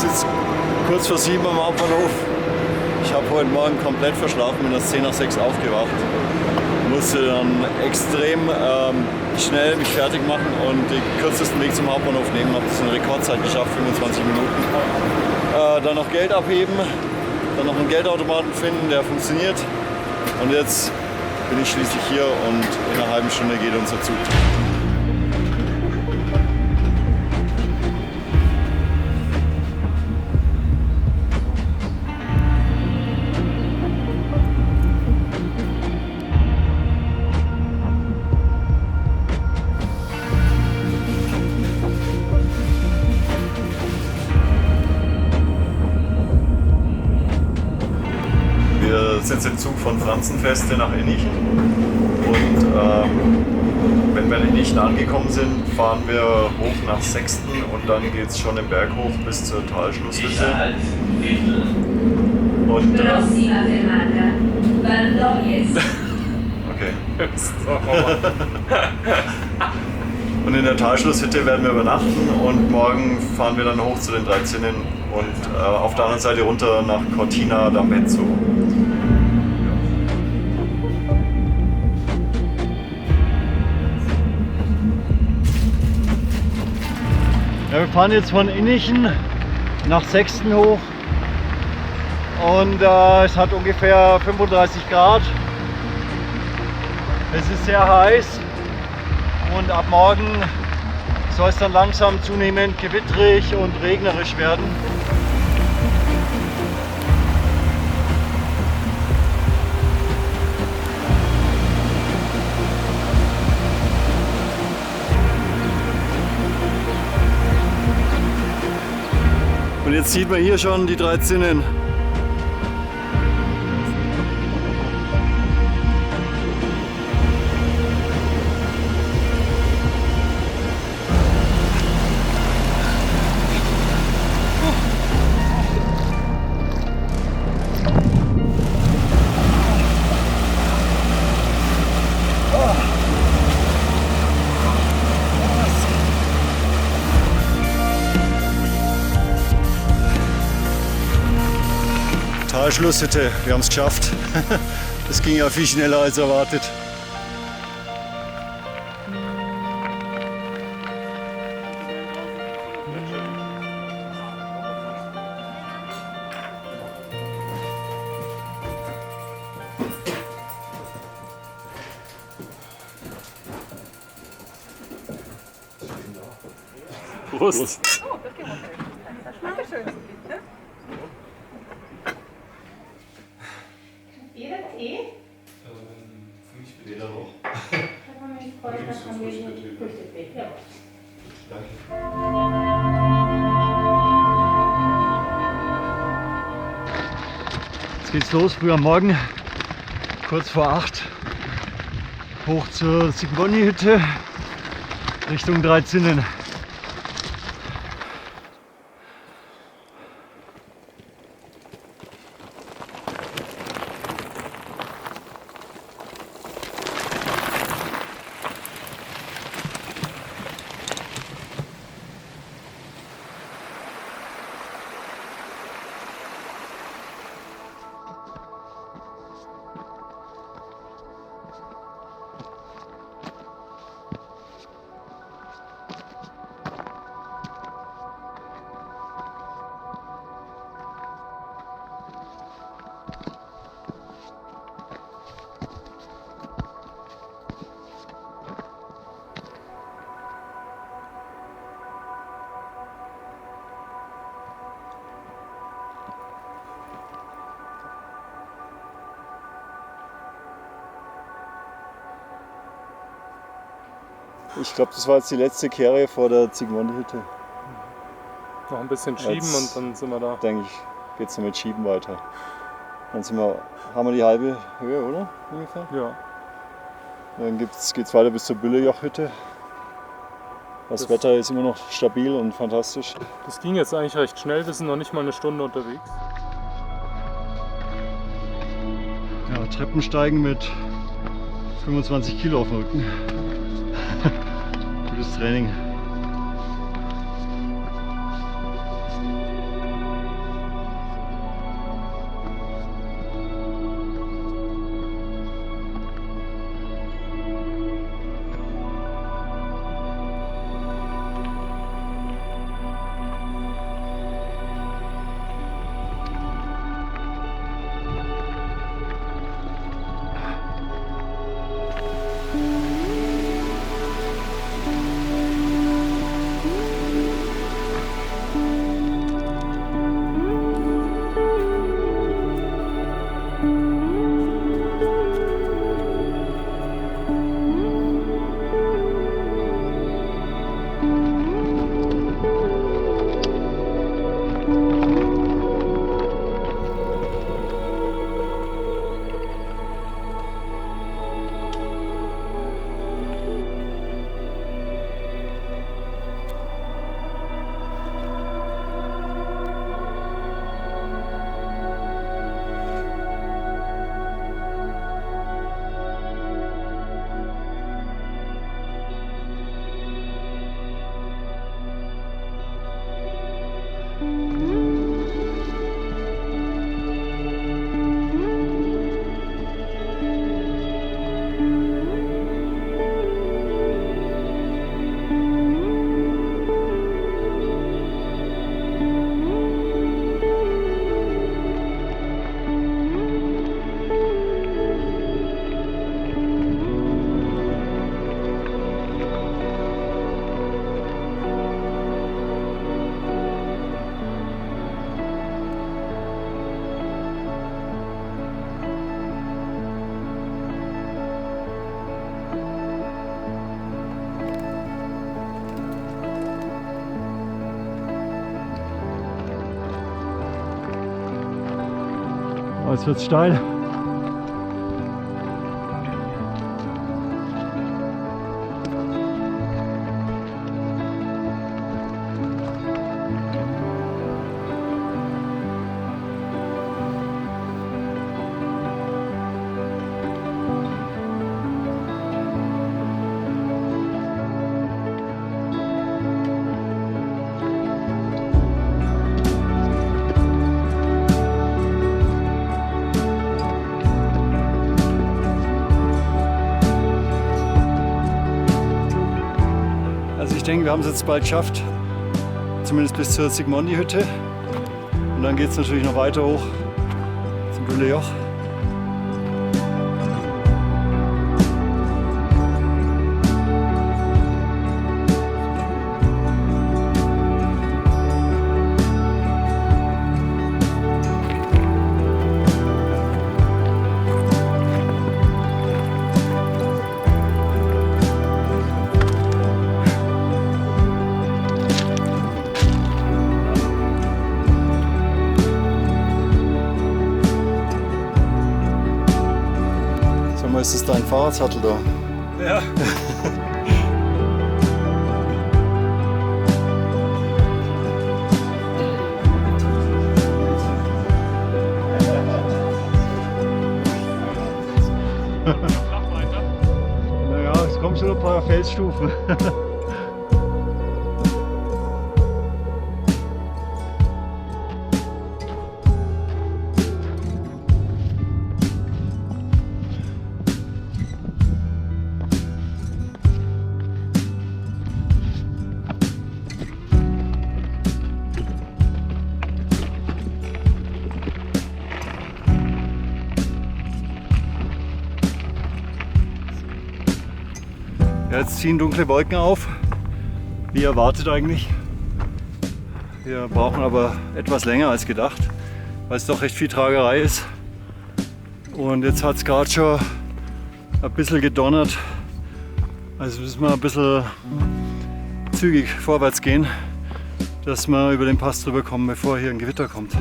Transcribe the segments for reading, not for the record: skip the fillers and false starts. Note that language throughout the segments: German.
sitze kurz vor 7 am Hauptbahnhof. Ich habe heute Morgen komplett verschlafen, bin erst 10 nach 6 aufgewacht. Musste dann extrem schnell mich fertig machen und den kürzesten Weg zum Hauptbahnhof nehmen. Habe das in Rekordzeit geschafft, 25 Minuten. Dann noch Geld abheben, dann noch einen Geldautomaten finden, der funktioniert. Und jetzt bin ich schließlich hier und in einer halben Stunde geht unser Zug. Wir sind im Zug von Franzenfeste nach Innichen und wenn wir in Innichen angekommen sind, fahren wir hoch nach Sexten und dann geht es schon den Berg hoch bis zur Talschlusshütte. Und okay. Und in der Talschlusshütte werden wir übernachten und morgen fahren wir dann hoch zu den 13 und auf der anderen Seite runter nach Cortina d'Ampezzo. Ja, wir fahren jetzt von Innichen nach Sexten hoch und es hat ungefähr 35 Grad. Es ist sehr heiß und ab morgen soll es dann langsam zunehmend gewitterig und regnerisch werden. Und jetzt sieht man hier schon die 13. Talschlusshütte, wir haben es geschafft. Das ging ja viel schneller als erwartet. Prost! Dankeschön. Jeder Tee? Für mich bitte. Jeder noch. Da haben wir Freude, da haben wir Frühstück. Ja. Danke. Jetzt geht's los, früh am Morgen, kurz vor 8, hoch zur Zigmonji-Hütte, Richtung 13. Ich glaube, das war jetzt die letzte Kehre vor der Zigmonji-Hütte. Noch ein bisschen schieben Jetzt, und dann sind wir da. Denke ich, geht es noch mit Schieben weiter. Dann haben wir die halbe Höhe, oder? Ungefähr. Ja. Dann geht's weiter bis zur Büllejoch-Hütte. Das Wetter ist immer noch stabil und fantastisch. Das ging jetzt eigentlich recht schnell, wir sind noch nicht mal eine Stunde unterwegs. Ja, Treppensteigen mit 25 Kilo auf dem Rücken. Gutes Training. Jetzt wird's steil. Ich denke, wir haben es jetzt bald geschafft, zumindest bis zur Zsigmondy-Hütte. Und dann geht es natürlich noch weiter hoch zum Bühlejoch. Ist das dein Fahrradsattel da? Ja. Naja, es kommen schon ein paar Felsstufen. Jetzt ziehen dunkle Wolken auf, wie erwartet eigentlich. Wir brauchen aber etwas länger als gedacht, weil es doch recht viel Tragerei ist. Und jetzt hat es gerade schon ein bisschen gedonnert. Also müssen wir ein bisschen zügig vorwärts gehen, dass wir über den Pass drüber kommen, bevor hier ein Gewitter kommt.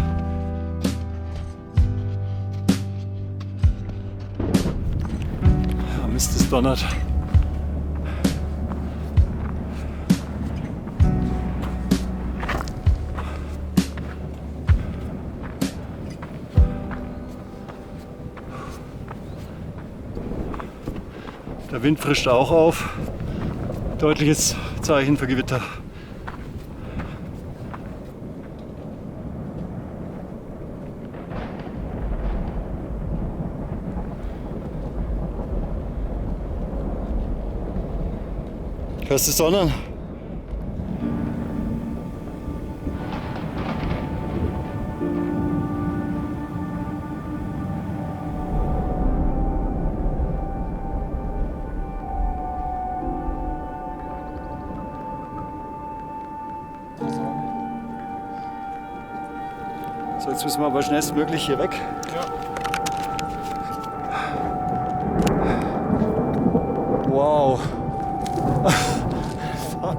Ah, Mist, es donnert. Der Wind frischt auch auf. Deutliches Zeichen für Gewitter. Hörst du Sonnen? So, jetzt müssen wir aber schnellstmöglich hier weg. Ja. Wow. Fuck.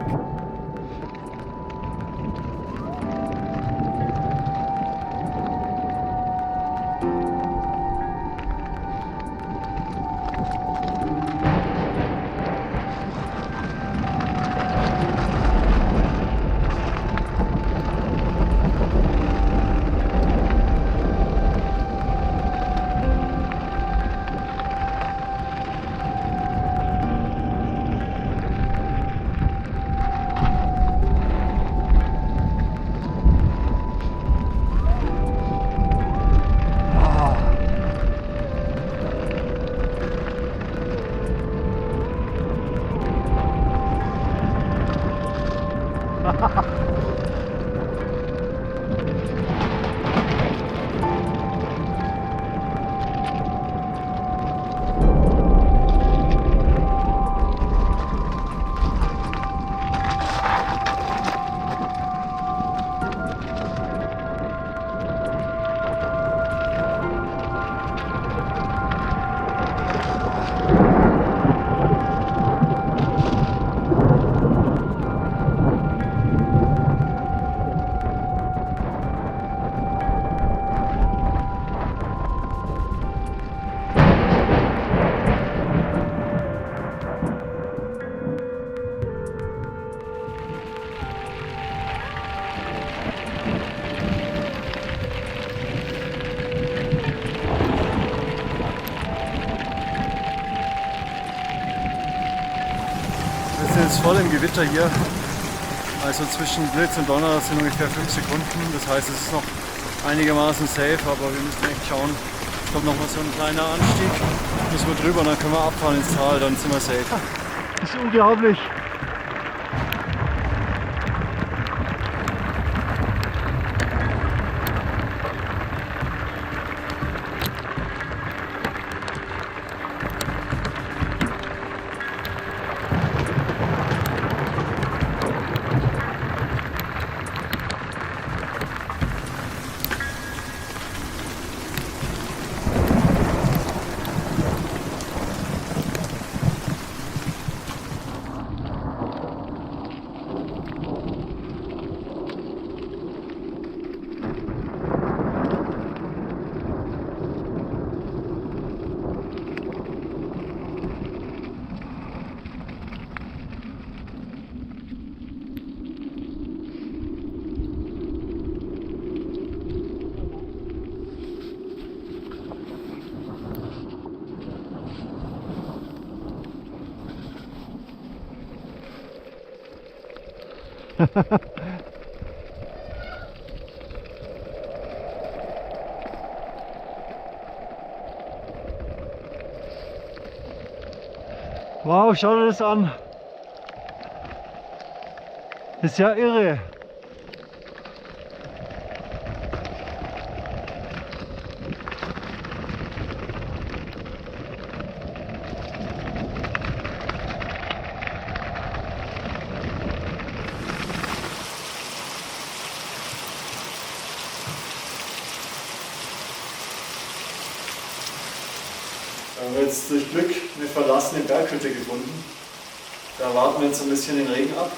voll im Gewitter hier. Also zwischen Blitz und Donner sind ungefähr 5 Sekunden. Das heißt, es ist noch einigermaßen safe, aber wir müssen echt schauen. Es kommt nochmal so ein kleiner Anstieg. Müssen wir drüber und dann können wir abfahren ins Tal, dann sind wir safe. Das ist unglaublich. Wow, schau dir das an. Das ist ja irre. Wir haben jetzt durch Glück eine verlassene Berghütte gefunden. Da warten wir jetzt ein bisschen den Regen ab.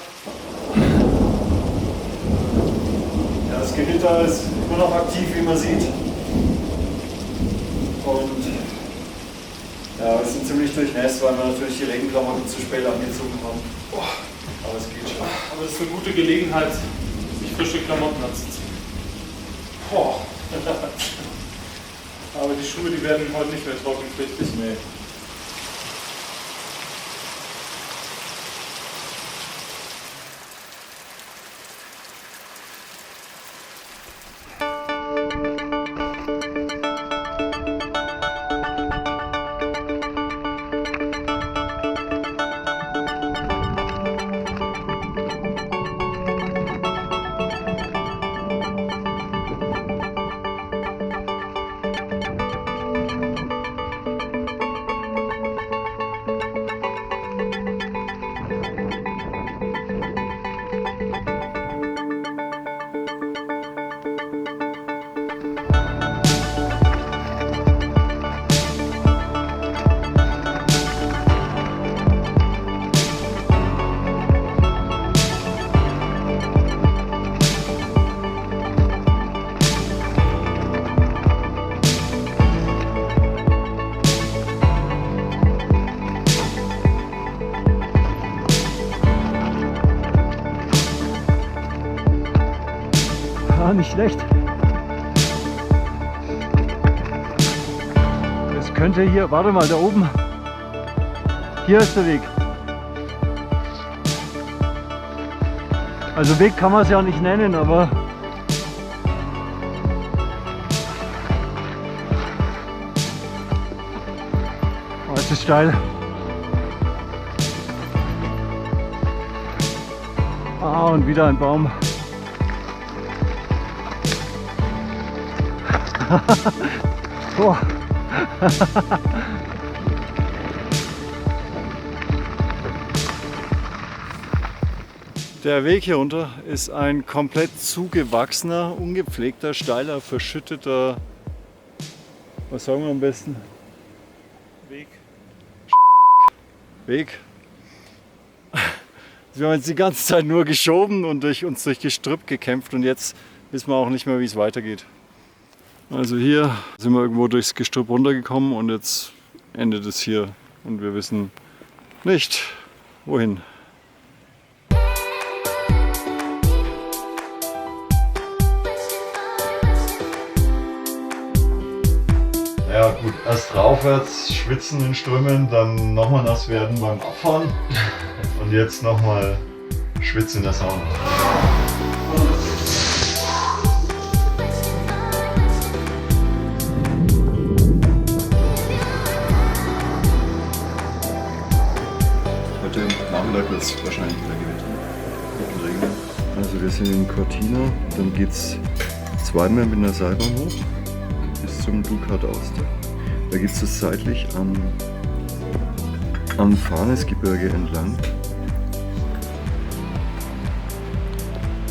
Ja, das Gewitter ist immer noch aktiv, wie man sieht. Und ja, wir sind ziemlich durchnässt, weil wir natürlich die Regenklamotten zu spät angezogen haben. Aber es geht schon. Aber es ist eine gute Gelegenheit, sich frische Klamotten anzuziehen. Boah. Aber die Schuhe, die werden heute nicht mehr trockenpflichtig. Nee. Nicht schlecht. Es könnte hier, warte mal, da oben. Hier ist der Weg. Also Weg kann man es ja nicht nennen, aber es ist steil. Ah, und wieder ein Baum. Oh. Der Weg hier runter ist ein komplett zugewachsener, ungepflegter, steiler, verschütteter, was sagen wir am besten? Weg. Wir haben jetzt die ganze Zeit nur geschoben und uns durch Gestrüpp gekämpft und jetzt wissen wir auch nicht mehr, wie es weitergeht. Also hier sind wir irgendwo durchs Gestrüpp runtergekommen und jetzt endet es hier und wir wissen nicht, wohin. Ja, Ja gut, erst raufwärts schwitzen in Strömen, dann nochmal nass werden beim Abfahren und jetzt nochmal schwitzen in der Sauna. Heute Nachmittag wird es wahrscheinlich wieder regnen. Also wir sind in Cortina, dann geht es zweimal mit einer Seilbahn hoch bis zum Ducat d'Aosta. Da geht es das seitlich am Farnesgebirge entlang.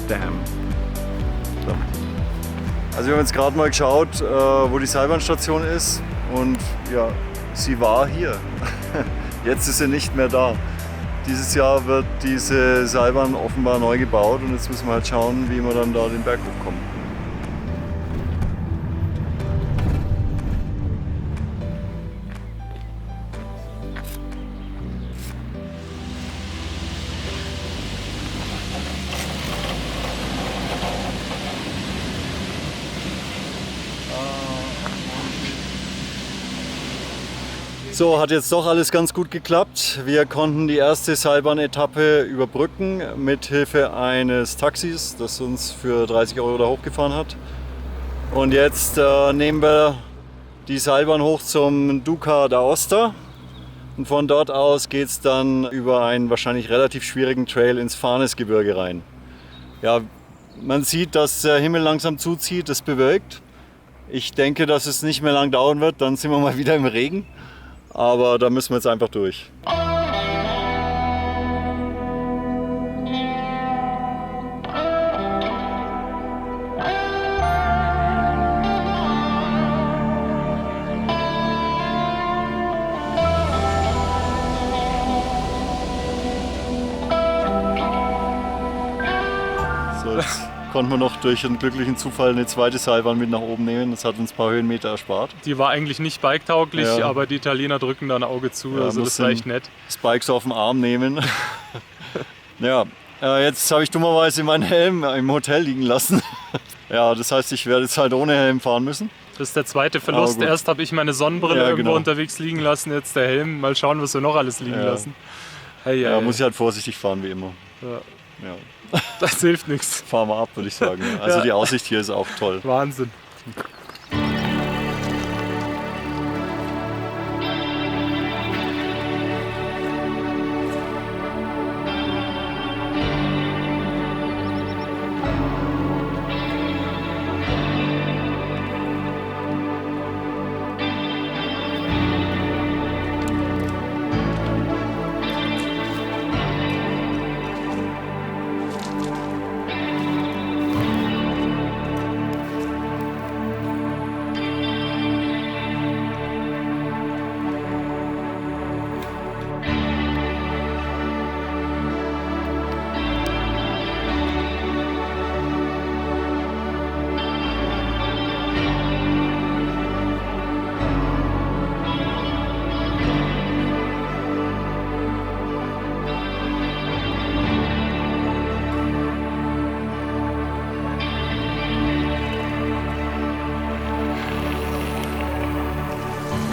Damn. Also wir haben jetzt gerade mal geschaut, wo die Seilbahnstation ist und ja, sie war hier. Jetzt ist sie nicht mehr da. Dieses Jahr wird diese Seilbahn offenbar neu gebaut und jetzt müssen wir halt schauen, wie wir dann da den Berg hochkommen. So, hat jetzt doch alles ganz gut geklappt. Wir konnten die erste Seilbahn-Etappe überbrücken mit Hilfe eines Taxis, das uns für 30 € da hochgefahren hat. Und jetzt nehmen wir die Seilbahn hoch zum Ducat d'Aosta. Und von dort aus geht es dann über einen wahrscheinlich relativ schwierigen Trail ins Farnesgebirge rein. Ja, man sieht, dass der Himmel langsam zuzieht, es bewölkt. Ich denke, dass es nicht mehr lang dauern wird, dann sind wir mal wieder im Regen. Aber da müssen wir jetzt einfach durch. So, jetzt konnten wir noch durch einen glücklichen Zufall eine zweite Seilbahn mit nach oben nehmen. Das hat uns ein paar Höhenmeter erspart. Die war eigentlich nicht biketauglich, Ja. aber die Italiener drücken da ein Auge zu, Ja, also das war echt nett. Das Bike so auf den Arm nehmen. Ja, jetzt habe ich dummerweise meinen Helm im Hotel liegen lassen. Ja, das heißt, ich werde jetzt halt ohne Helm fahren müssen. Das ist der zweite Verlust. gut. Erst habe ich meine Sonnenbrille Ja, irgendwo genau. unterwegs liegen lassen, jetzt der Helm. Mal schauen, was wir noch alles liegen Ja. lassen. Hey, Ja, muss ich halt vorsichtig fahren wie immer. Ja, Ja. das hilft nichts. Fahren wir ab, würde ich sagen. Also Ja. die Aussicht hier ist auch toll. Wahnsinn.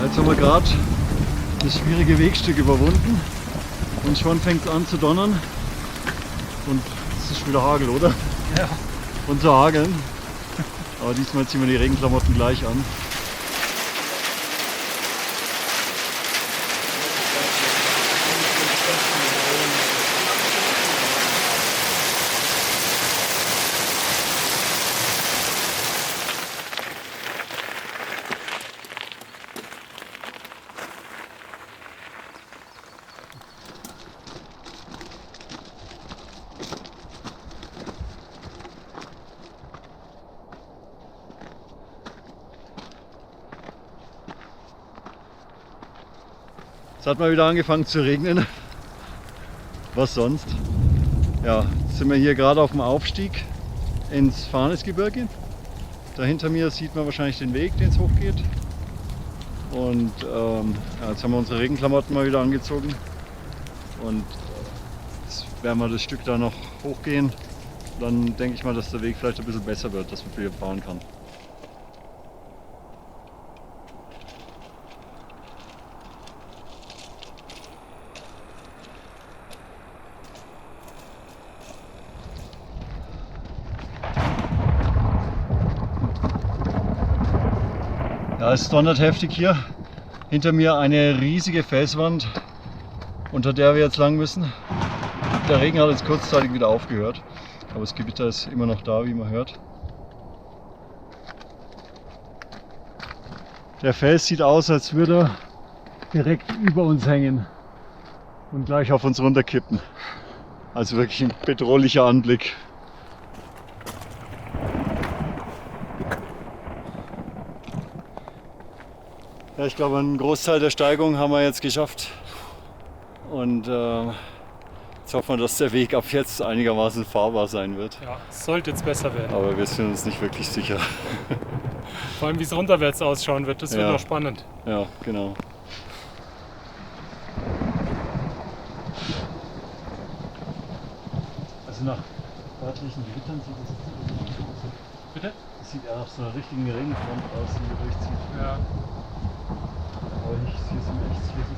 Jetzt haben wir gerade das schwierige Wegstück überwunden und schon fängt es an zu donnern. Und es ist wieder Hagel, oder? Ja. Und zu hageln. Aber diesmal ziehen wir die Regenklamotten gleich an. Es hat mal wieder angefangen zu regnen. Was sonst? Ja, jetzt sind wir hier gerade auf dem Aufstieg ins Farnesgebirge. Da hinter mir sieht man wahrscheinlich den Weg, den es hochgeht. Und ja, jetzt haben wir unsere Regenklamotten mal wieder angezogen. Und jetzt werden wir das Stück da noch hochgehen. Dann denke ich mal, dass der Weg vielleicht ein bisschen besser wird, dass man wieder fahren kann. Ja, es donnert heftig hier. Hinter mir eine riesige Felswand, unter der wir jetzt lang müssen. Der Regen hat jetzt kurzzeitig wieder aufgehört, aber das Gewitter ist immer noch da, wie man hört. Der Fels sieht aus, als würde er direkt über uns hängen und gleich auf uns runterkippen. Also wirklich ein bedrohlicher Anblick. Ja, ich glaube, einen Großteil der Steigung haben wir jetzt geschafft. Und jetzt hoffen wir, dass der Weg ab jetzt einigermaßen fahrbar sein wird. Ja, es sollte jetzt besser werden. Aber wir sind uns nicht wirklich sicher. Vor allem, wie es runterwärts ausschauen wird, das wird Ja. noch spannend. Ja, genau. Also nach örtlichen Gewittern sieht es nicht so aus. Bitte? Das sieht eher nach so einer richtigen Regenfront aus, die hier durchzieht. Ja. Aber hier ist es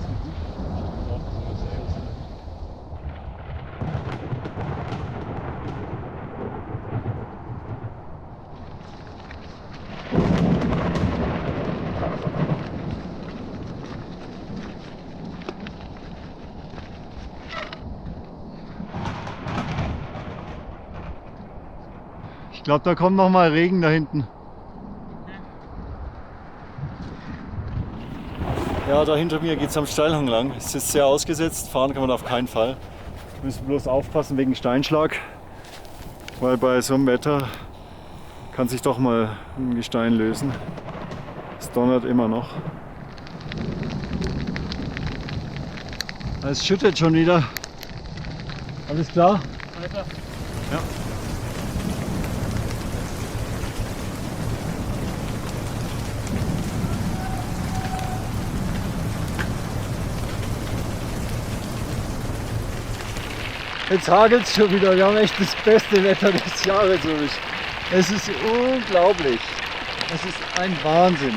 nicht gut. Ich glaube, da kommt noch mal Regen da hinten. Ja, da hinter mir geht es am Steilhang lang. Es ist sehr ausgesetzt, fahren kann man auf keinen Fall. Wir müssen bloß aufpassen wegen Steinschlag, weil bei so einem Wetter kann sich doch mal ein Gestein lösen. Es donnert immer noch. Es schüttet schon wieder. Alles klar? Weiter. Ja. Jetzt hagelt es schon wieder. Wir haben echt das beste Wetter des Jahres. Es ist unglaublich. Es ist ein Wahnsinn.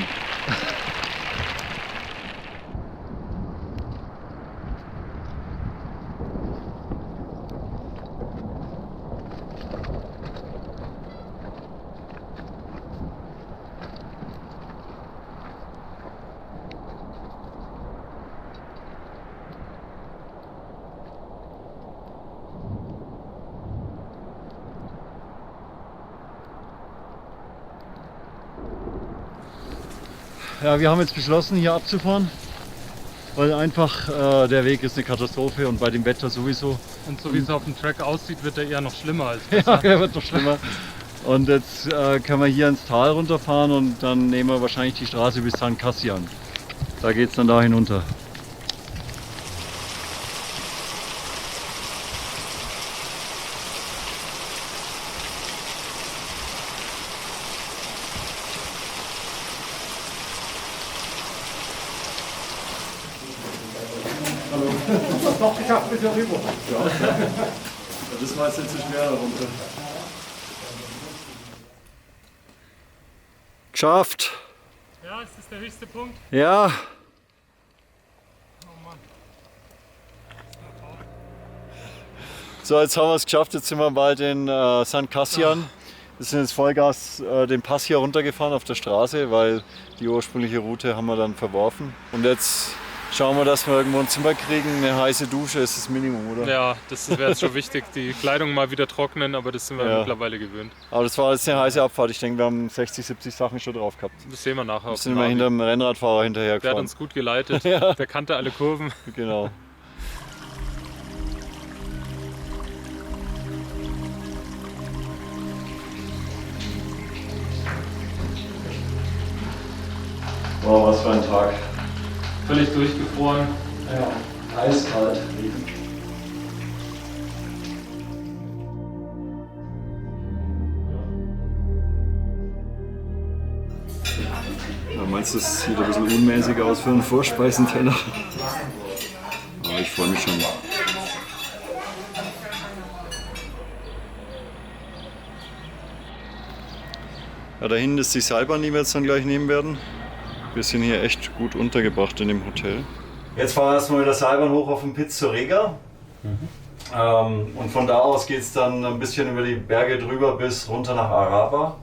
Ja, wir haben jetzt beschlossen, hier abzufahren, weil einfach der Weg ist eine Katastrophe und bei dem Wetter sowieso. Und so wie es auf dem Track aussieht, wird er eher noch schlimmer als Ja, besser. er wird noch schlimmer. Und jetzt können wir hier ins Tal runterfahren und dann nehmen wir wahrscheinlich die Straße bis St. Cassian. Da geht es dann da hinunter. Doch geschafft bis hier rüber. Das war jetzt nicht so schwer darunter. Geschafft! Ja, ist das der höchste Punkt? Ja! Oh Mann. So, jetzt haben wir es geschafft. Jetzt sind wir bald in St. Cassian. Wir sind jetzt Vollgas den Pass hier runtergefahren auf der Straße, weil die ursprüngliche Route haben wir dann verworfen. Und jetzt schauen wir, dass wir irgendwo ein Zimmer kriegen. Eine heiße Dusche ist das Minimum, oder? Ja, das wäre jetzt schon wichtig. Die Kleidung mal wieder trocknen, aber das sind wir Ja. mittlerweile gewöhnt. Aber das war jetzt eine heiße Abfahrt. Ich denke, wir haben 60, 70 Sachen schon drauf gehabt. Das sehen wir nachher Wir auf sind dem immer Navi. hinter dem Rennradfahrer hinterher Der hat gefahren. uns gut geleitet, Ja. der kannte alle Kurven. Genau. Wow, was für ein Tag. Völlig durchgefroren. Ja, eiskalt. Ja, meinst du, es sieht ein bisschen unmäßig aus für einen Vorspeisenteller? Aber ich freue mich schon. Ja, da hinten ist die Seilbahn, die wir jetzt dann gleich nehmen werden. Wir sind hier echt gut untergebracht in dem Hotel. Jetzt fahren wir erstmal mit der Seilbahn hoch auf den Piz zur Rega. Und von da aus geht es dann ein bisschen über die Berge drüber bis runter nach Araba.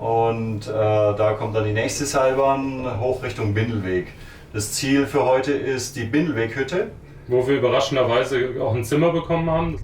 Und da kommt dann die nächste Seilbahn hoch Richtung Bindelweg. Das Ziel für heute ist die Bindelweghütte. Wo wir überraschenderweise auch ein Zimmer bekommen haben.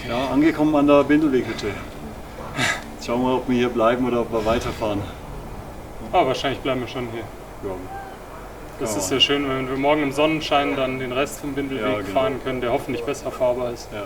Ja, angekommen an der Bindelweghütte. Jetzt schauen wir, ob wir hier bleiben oder ob wir weiterfahren. Ah, wahrscheinlich bleiben wir schon hier. Ja. Das ist ja schön, wenn wir morgen im Sonnenschein dann den Rest vom Bindelweg fahren können, der hoffentlich besser fahrbar ist. Ja.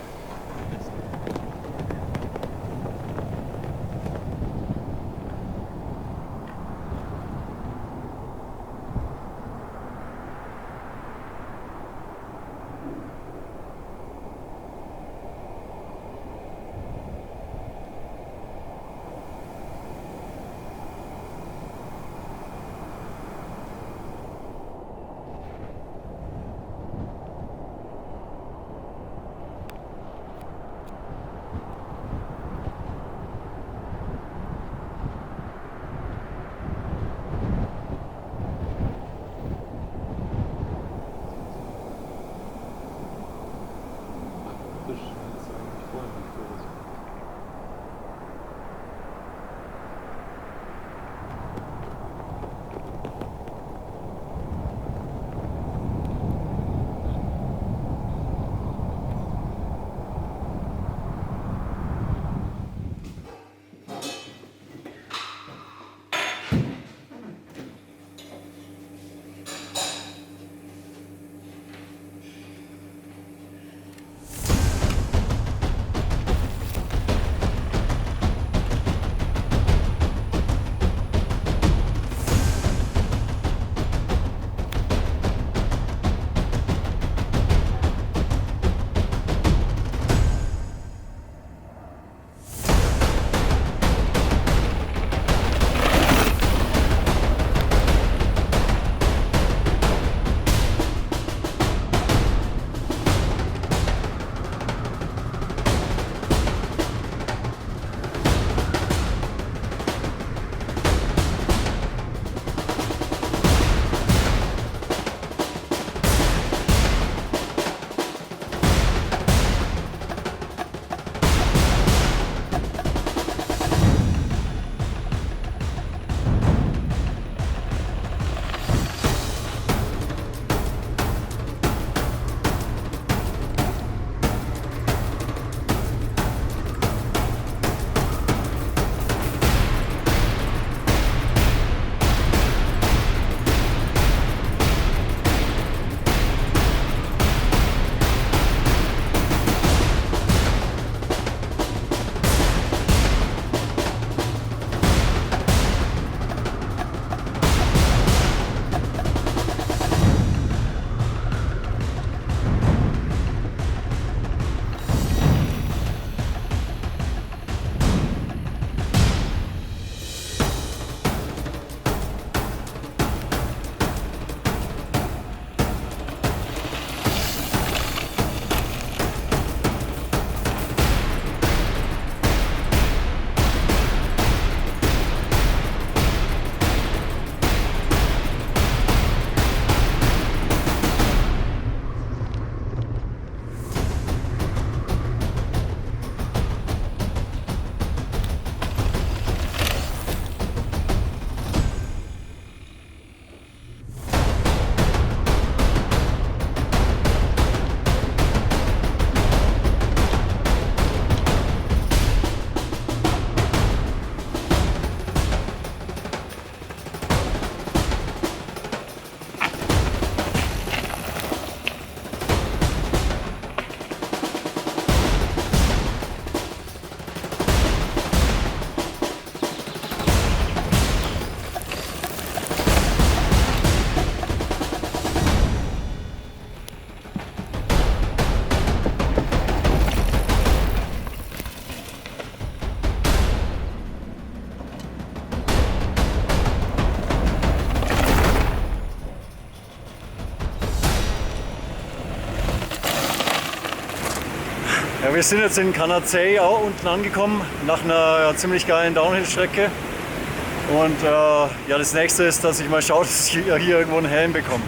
Ja, wir sind jetzt in Canazei auch unten angekommen, nach einer ziemlich geilen Downhill-Strecke. Und ja, das nächste ist, dass ich mal schaue, dass ich hier irgendwo einen Helm bekomme.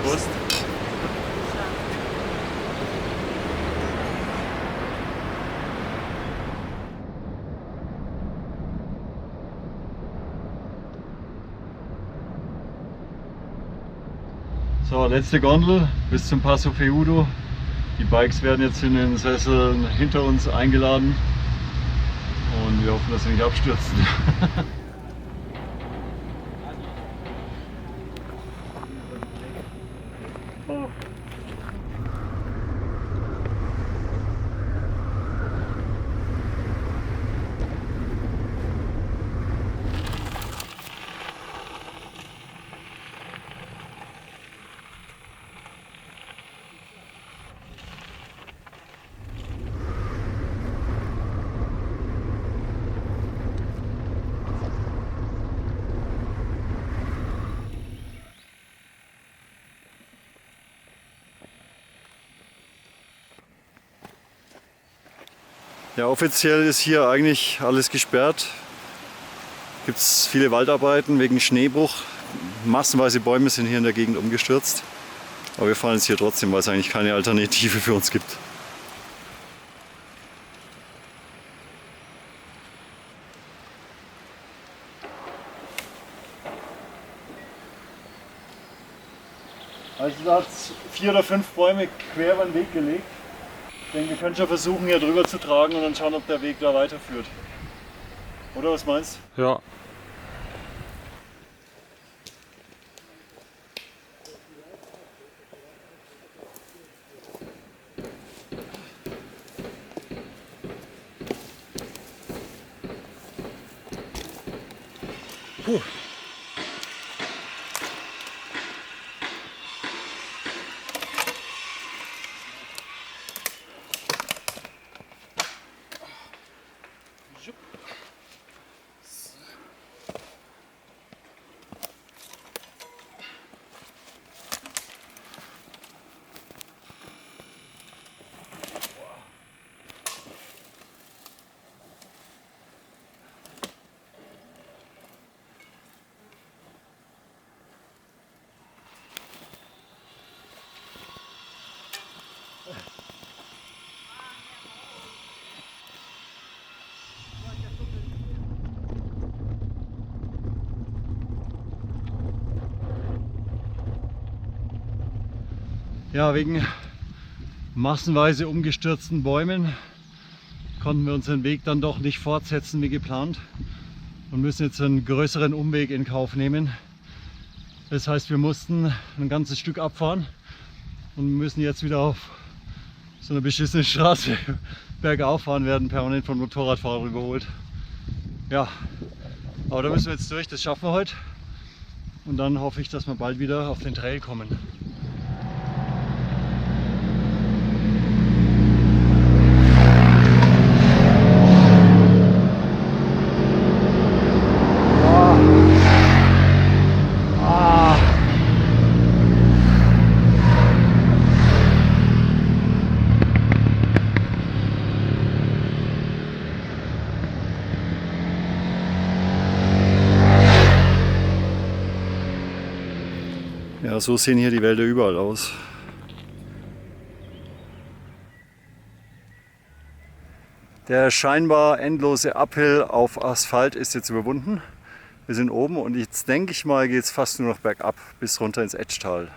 Prost. So, letzte Gondel bis zum Passo Feudo. Die Bikes werden jetzt in den Sesseln hinter uns eingeladen und wir hoffen, dass sie nicht abstürzen. Ja, offiziell ist hier eigentlich alles gesperrt. Gibt es viele Waldarbeiten wegen Schneebruch. Massenweise Bäume sind hier in der Gegend umgestürzt. Aber wir fahren jetzt hier trotzdem, weil es eigentlich keine Alternative für uns gibt. Also da hat es 4 oder 5 Bäume quer über den Weg gelegt. Ich denke, wir können schon versuchen, hier drüber zu tragen und dann schauen, ob der Weg da weiterführt. Oder was meinst du? Ja. Puh. Ja, wegen massenweise umgestürzten Bäumen konnten wir unseren Weg dann doch nicht fortsetzen wie geplant und müssen jetzt einen größeren Umweg in Kauf nehmen. Das heißt, wir mussten ein ganzes Stück abfahren und müssen jetzt wieder auf so einer beschissenen Straße bergauf fahren, werden permanent von Motorradfahrern überholt. Ja, aber da müssen wir jetzt durch, das schaffen wir heute. Und dann hoffe ich, dass wir bald wieder auf den Trail kommen. Ja, so sehen hier die Wälder überall aus. Der scheinbar endlose Uphill auf Asphalt ist jetzt überwunden. Wir sind oben und jetzt denke ich mal, geht es fast nur noch bergab bis runter ins Etschtal.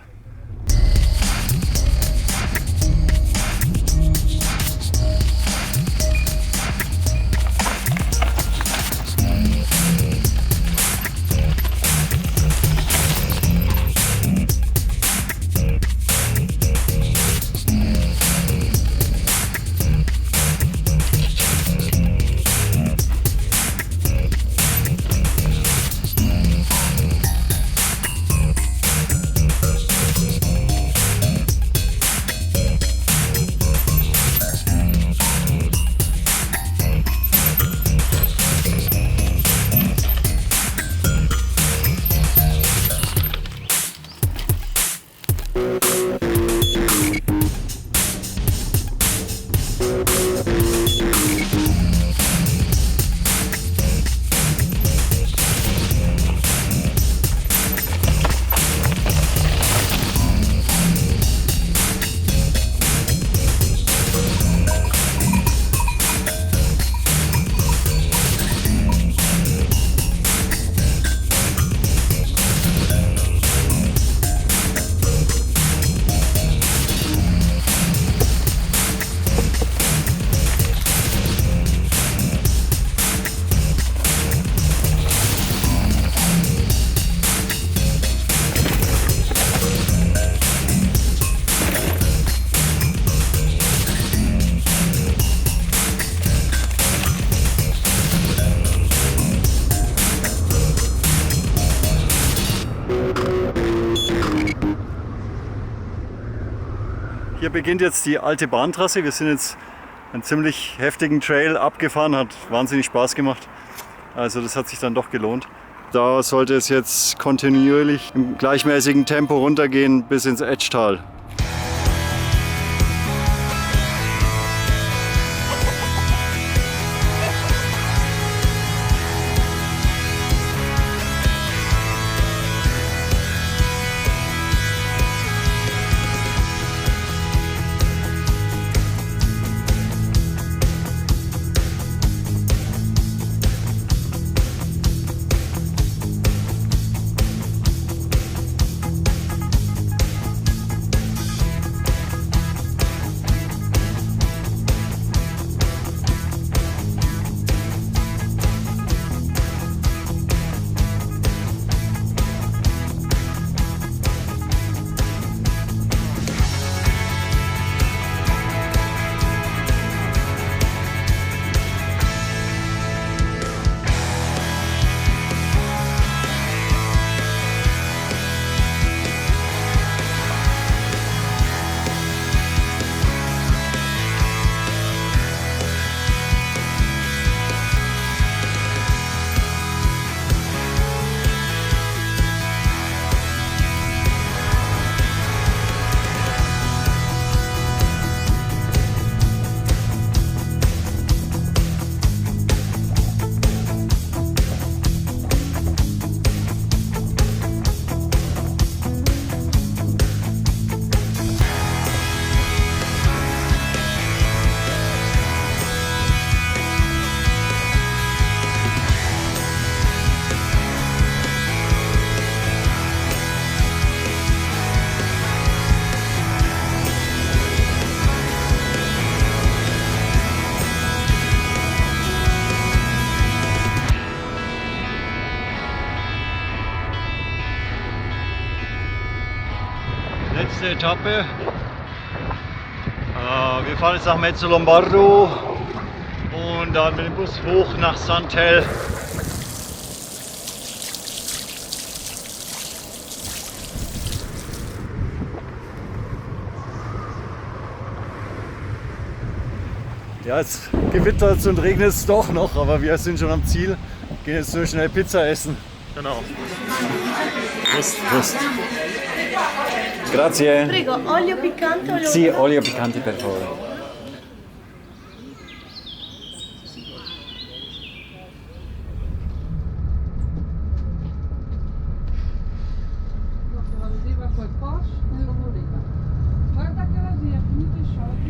Hier beginnt jetzt die alte Bahntrasse. Wir sind jetzt einen ziemlich heftigen Trail abgefahren, hat wahnsinnig Spaß gemacht. Also das hat sich dann doch gelohnt. Da sollte es jetzt kontinuierlich im gleichmäßigen Tempo runtergehen bis ins Etschtal. nächste Etappe. Wir fahren jetzt nach Mezzo Lombardo und dann mit dem Bus hoch nach Santel. Ja, jetzt gewittert es und regnet es doch noch, aber wir sind schon am Ziel. Gehen jetzt nur schnell Pizza essen. Genau. Prost. Grazie. Prego, olio piccante o olio Sì, olio piccante per favore.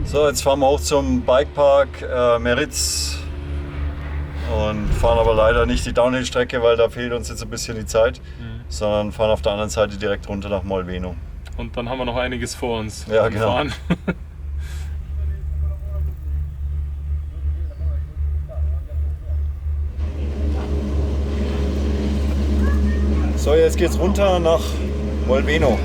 So, jetzt fahren wir hoch zum Bikepark Meritz und fahren aber leider nicht die Downhill-Strecke, weil da fehlt uns jetzt ein bisschen die Zeit, sondern fahren auf der anderen Seite direkt runter nach Molveno. Und dann haben wir noch einiges vor uns. Ja, genau. Fahren. So, jetzt geht's runter nach Molveno.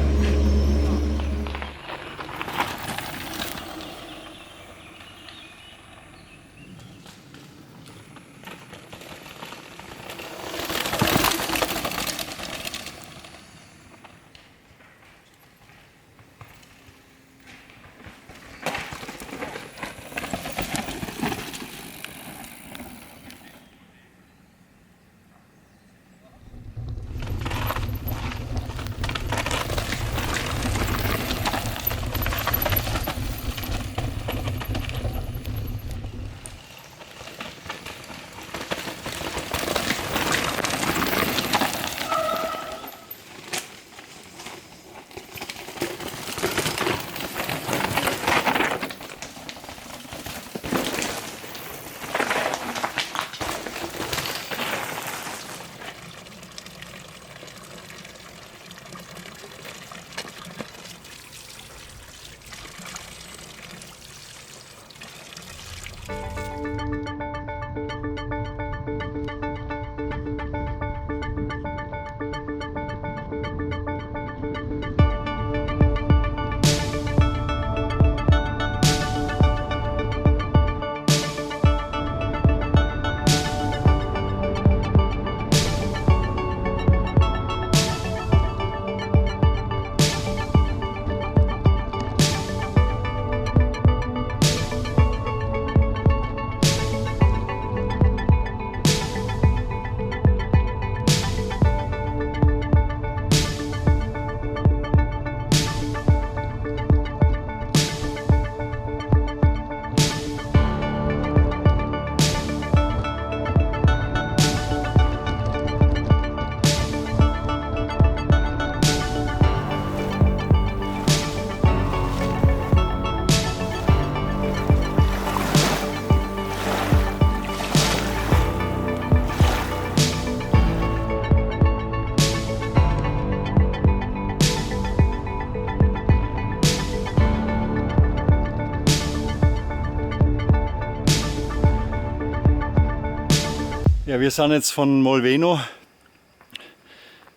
Ja, wir sind jetzt von Molveno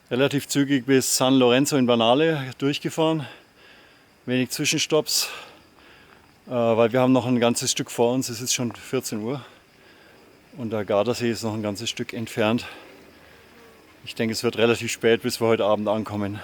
relativ zügig bis San Lorenzo in Banale durchgefahren. Wenig Zwischenstopps, weil wir haben noch ein ganzes Stück vor uns. Es ist schon 14 Uhr und der Gardasee ist noch ein ganzes Stück entfernt. Ich denke, es wird relativ spät, bis wir heute Abend ankommen.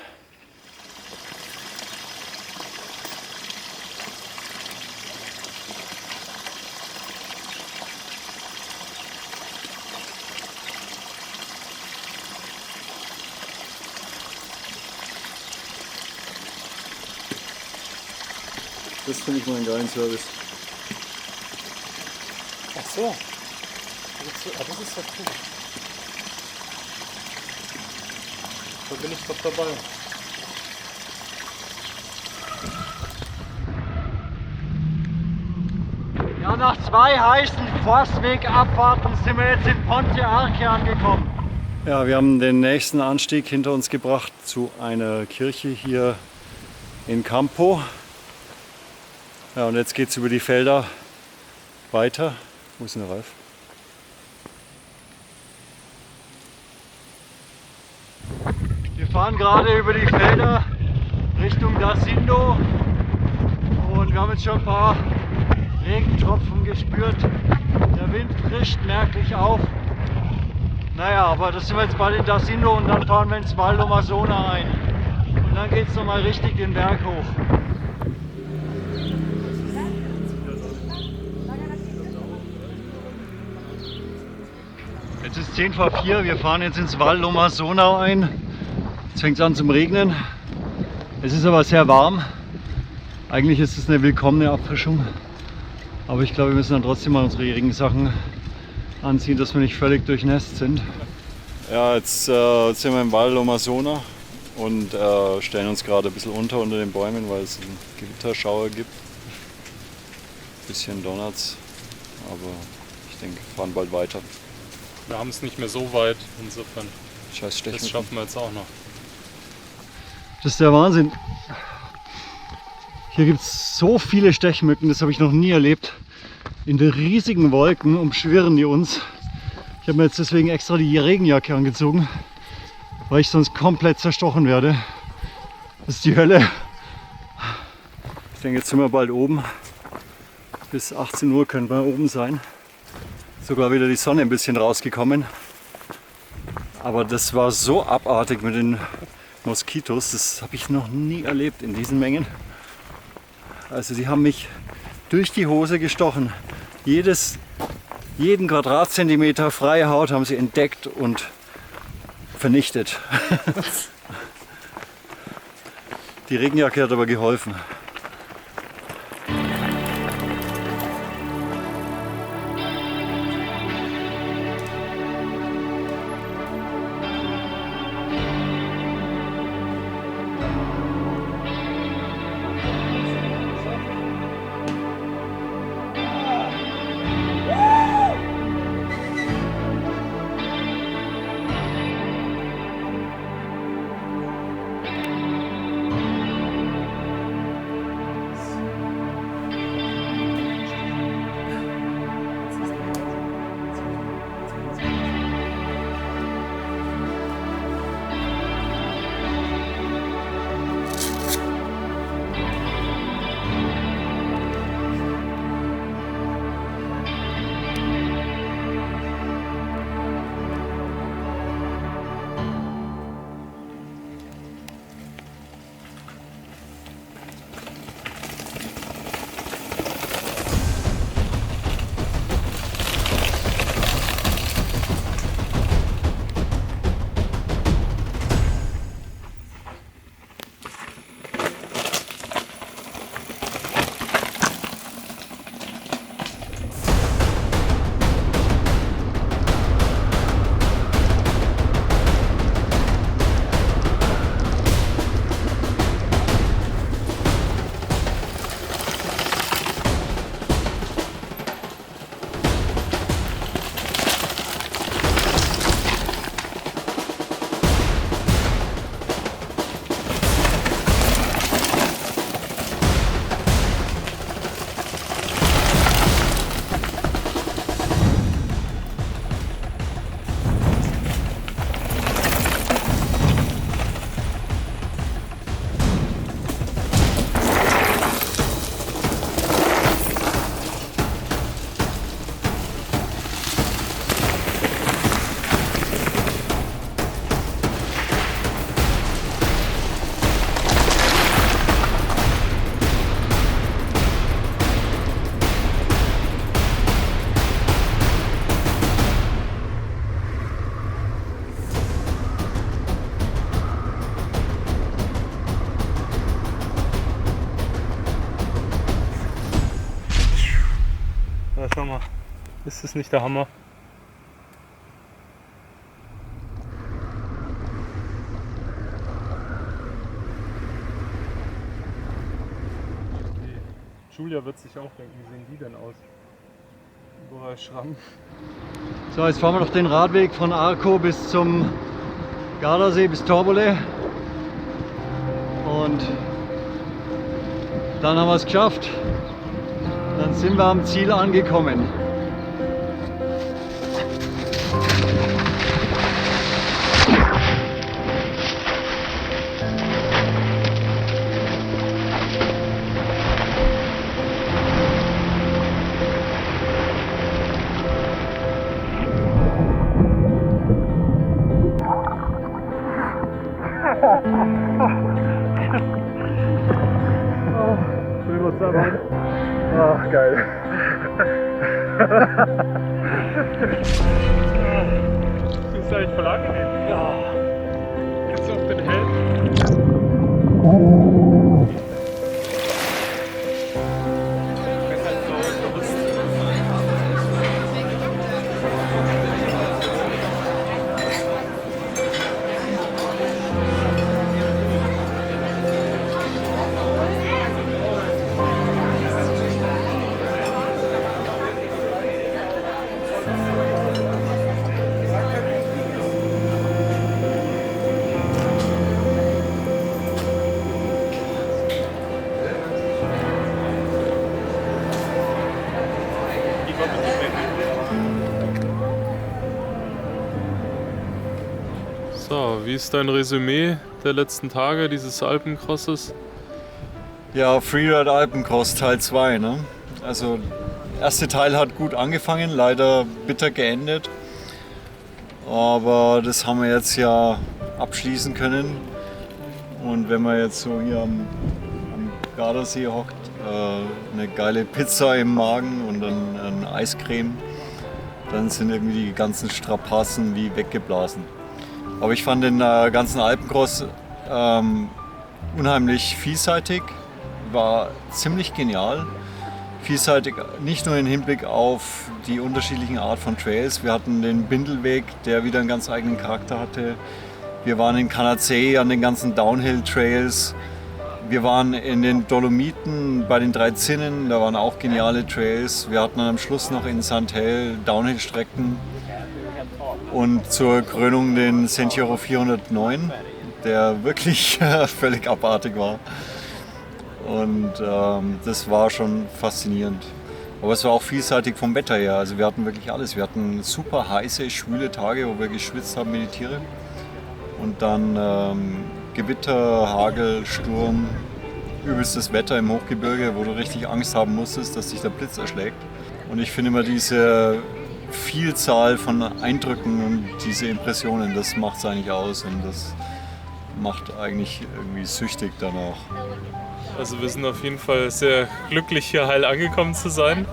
Das finde ich mal einen geilen Service. Ach so. Das ist doch cool. Da bin ich doch dabei. Ja, nach 2 heißen Forstwegabfahrten sind wir jetzt in Ponte Arche angekommen. Ja, wir haben den nächsten Anstieg hinter uns gebracht zu einer Kirche hier in Campo. Ja, und jetzt geht es über die Felder weiter. Wo ist denn der Ralf? Wir fahren gerade über die Felder Richtung Dasindo und wir haben jetzt schon ein paar Regentropfen gespürt. Der Wind frischt merklich auf. Naja, aber das sind wir jetzt bald in Dasindo und dann fahren wir ins Val d'Omasona ein. Und dann geht es nochmal richtig den Berg hoch. Jetzt ist 10 vor 4, wir fahren jetzt ins Val d'Omasona ein. Jetzt fängt es an zum Regnen. Es ist aber sehr warm. Eigentlich ist es eine willkommene Abfrischung. Aber ich glaube, wir müssen dann trotzdem mal unsere Regensachen anziehen, dass wir nicht völlig durchnässt sind. Ja, jetzt sind wir im Val d'Omasona und stellen uns gerade ein bisschen unter den Bäumen, weil es einen Gewitterschauer gibt. Ein bisschen donnert's, aber ich denke, wir fahren bald weiter. Wir haben es nicht mehr so weit, insofern. Scheiß Stechmücken. Das schaffen wir jetzt auch noch. Das ist der Wahnsinn. Hier gibt es so viele Stechmücken, das habe ich noch nie erlebt. In den riesigen Wolken umschwirren die uns. Ich habe mir jetzt deswegen extra die Regenjacke angezogen, weil ich sonst komplett zerstochen werde. Das ist die Hölle. Ich denke, jetzt sind wir bald oben. Bis 18 Uhr können wir oben sein. Sogar wieder die Sonne ein bisschen rausgekommen. Aber das war so abartig mit den Moskitos, das habe ich noch nie erlebt in diesen Mengen. Also die haben mich durch die Hose gestochen. Jeden Quadratzentimeter freie Haut haben sie entdeckt und vernichtet. Die Regenjacke hat aber geholfen. Ja, schau mal. Ist das nicht der Hammer? Julia wird sich auch denken, wie sehen die denn aus? Überall Schramm. So, jetzt fahren wir noch den Radweg von Arco bis zum Gardasee, bis Torbole. Und dann haben wir es geschafft. Dann sind wir am Ziel angekommen. Das ist eigentlich voll angenehm. Ja. Jetzt auf den Helm. So, wie ist dein Resümee der letzten Tage dieses Alpencrosses? Ja, Freeride Alpencross Teil 2. Ne? Also, der erste Teil hat gut angefangen, leider bitter geendet. Aber das haben wir jetzt ja abschließen können. Und wenn man jetzt so hier am Gardasee hockt, eine geile Pizza im Magen und dann eine Eiscreme, dann sind irgendwie die ganzen Strapazen wie weggeblasen. Aber ich fand den ganzen Alpencross unheimlich vielseitig, war ziemlich genial. Vielseitig nicht nur im Hinblick auf die unterschiedlichen Art von Trails. Wir hatten den Bindelweg, der wieder einen ganz eigenen Charakter hatte. Wir waren in Canazei an den ganzen Downhill-Trails. Wir waren in den Dolomiten bei den 3 Zinnen, da waren auch geniale Trails. Wir hatten dann am Schluss noch in Santel Downhill-Strecken. Und zur Krönung den Sentiero 409, der wirklich völlig abartig war. Und das war schon faszinierend. Aber es war auch vielseitig vom Wetter her. Also wir hatten wirklich alles. Wir hatten super heiße, schwüle Tage, wo wir geschwitzt haben wie die Tiere. Und dann Gewitter, Hagel, Sturm, übelstes Wetter im Hochgebirge, wo du richtig Angst haben musstest, dass dich der Blitz erschlägt. Und ich finde immer diese Vielzahl von Eindrücken und diese Impressionen, das macht es eigentlich aus und das macht eigentlich irgendwie süchtig danach. Also wir sind auf jeden Fall sehr glücklich, hier heil angekommen zu sein.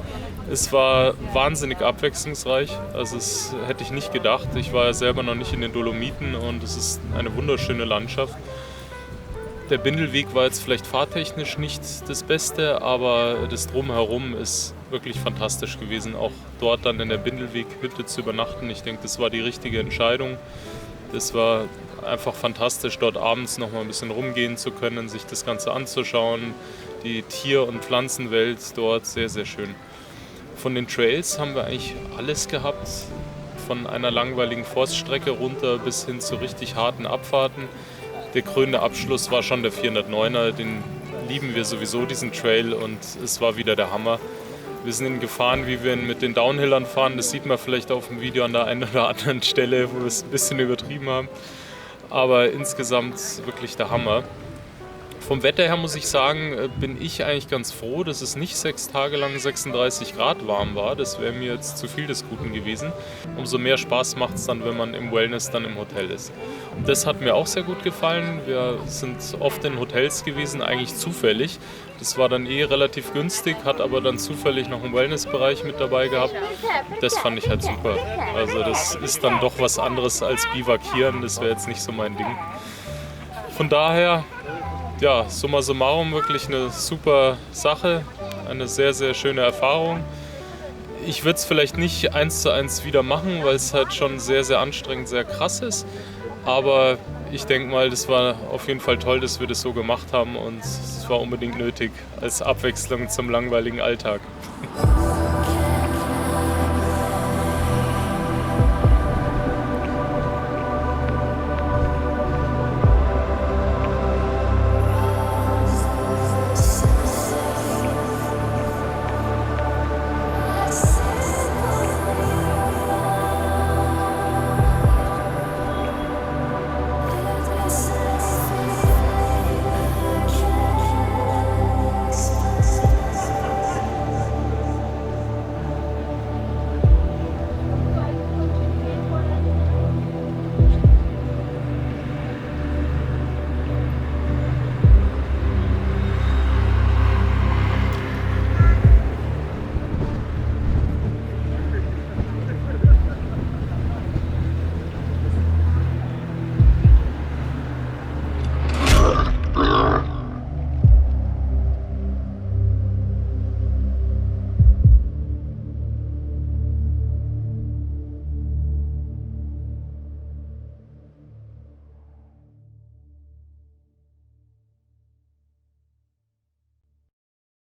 Es war wahnsinnig abwechslungsreich, also das hätte ich nicht gedacht. Ich war ja selber noch nicht in den Dolomiten und es ist eine wunderschöne Landschaft. Der Bindelweg war jetzt vielleicht fahrtechnisch nicht das Beste, aber das Drumherum ist wirklich fantastisch gewesen. Auch dort dann in der Bindelweghütte zu übernachten, ich denke, das war die richtige Entscheidung. Das war einfach fantastisch, dort abends noch mal ein bisschen rumgehen zu können, sich das Ganze anzuschauen. Die Tier- und Pflanzenwelt dort sehr, sehr schön. Von den Trails haben wir eigentlich alles gehabt, von einer langweiligen Forststrecke runter bis hin zu richtig harten Abfahrten. Der krönende Abschluss war schon der 409er, den lieben wir sowieso, diesen Trail, und es war wieder der Hammer. Wir sind ihn gefahren, wie wir ihn mit den Downhillern fahren, das sieht man vielleicht auf dem Video an der einen oder anderen Stelle, wo wir es ein bisschen übertrieben haben. Aber insgesamt wirklich der Hammer. Vom Wetter her muss ich sagen, bin ich eigentlich ganz froh, dass es nicht 6 Tage lang 36 Grad warm war. Das wäre mir jetzt zu viel des Guten gewesen. Umso mehr Spaß macht es dann, wenn man im Wellness dann im Hotel ist. Und das hat mir auch sehr gut gefallen. Wir sind oft in Hotels gewesen, eigentlich zufällig. Das war dann relativ günstig, hat aber dann zufällig noch einen Wellnessbereich mit dabei gehabt. Das fand ich halt super. Also das ist dann doch was anderes als Bivakieren. Das wäre jetzt nicht so mein Ding. Von daher, ja, summa summarum wirklich eine super Sache, eine sehr, sehr schöne Erfahrung. Ich würde es vielleicht nicht 1:1 wieder machen, weil es halt schon sehr, sehr anstrengend, sehr krass ist. Aber ich denke mal, das war auf jeden Fall toll, dass wir das so gemacht haben und es war unbedingt nötig als Abwechslung zum langweiligen Alltag.